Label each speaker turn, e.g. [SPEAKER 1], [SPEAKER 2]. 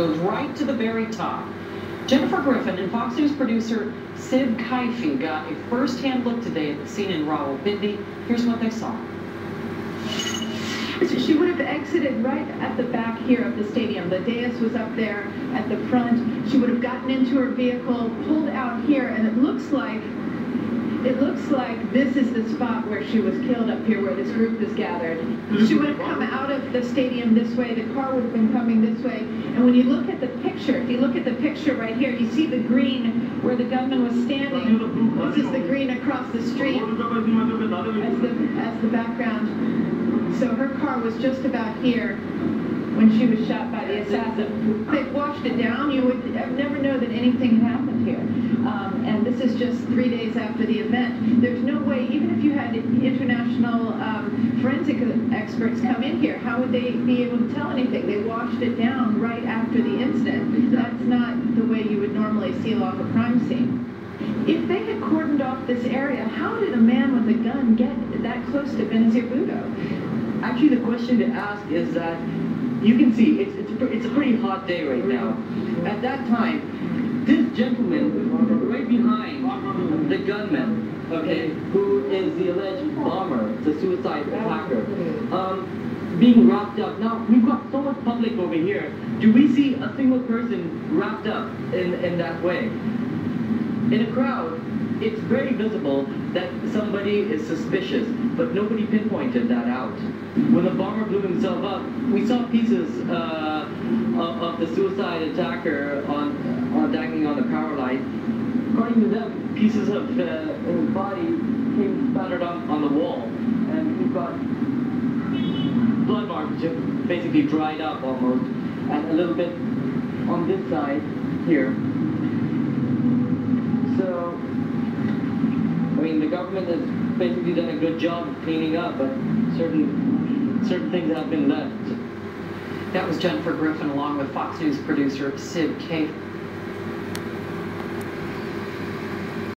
[SPEAKER 1] goes right to the very top. Jennifer Griffin and Fox News producer Sid Kaifee got a first-hand look today at the scene in Rawalpindi. Here's what they saw.
[SPEAKER 2] She would have exited right at the back here of the stadium. The dais was up there at the front. She would have gotten into her vehicle, pulled out here, and it looks like this is the spot where she was killed up here, where this group is gathered. She would have come out of the stadium this way. The car would have been coming this way. And when you look at the picture, if you look at the picture right here, you see the green where the gunman was standing. This is the green across the street as the background. So her car was just about here when she was shot by the assassin. They washed it down. You would never know that anything had happened here. And this is just 3 days after the event. There's no way, even if you had international forensic experts come in here, how would they be able to tell anything? They washed it down right after the incident. That's not the way you would normally seal off a crime scene. If they had cordoned off this area, how did a man with a gun get that close to Benazir Bhuto?
[SPEAKER 3] Actually, the question to ask is that you can see it's a pretty hot day right now. At that time, this gentleman right behind the gunman, okay, who is the alleged bomber, the suicide attacker, being wrapped up. Now, we've got so much public over here. Do we see a single person wrapped up in that way? In a crowd, it's very visible that somebody is suspicious, but nobody pinpointed that out. When the bomber blew himself up, we saw pieces of the suicide attacker dangling on the power line. According to them, pieces of his body came spattered on the wall, and we've got blood marks just basically dried up almost, and a little bit on this side here. So, I mean, the government has basically done a good job of cleaning up, but certain things have been left.
[SPEAKER 1] That was Jennifer Griffin along with Fox News producer Sid Kaifee.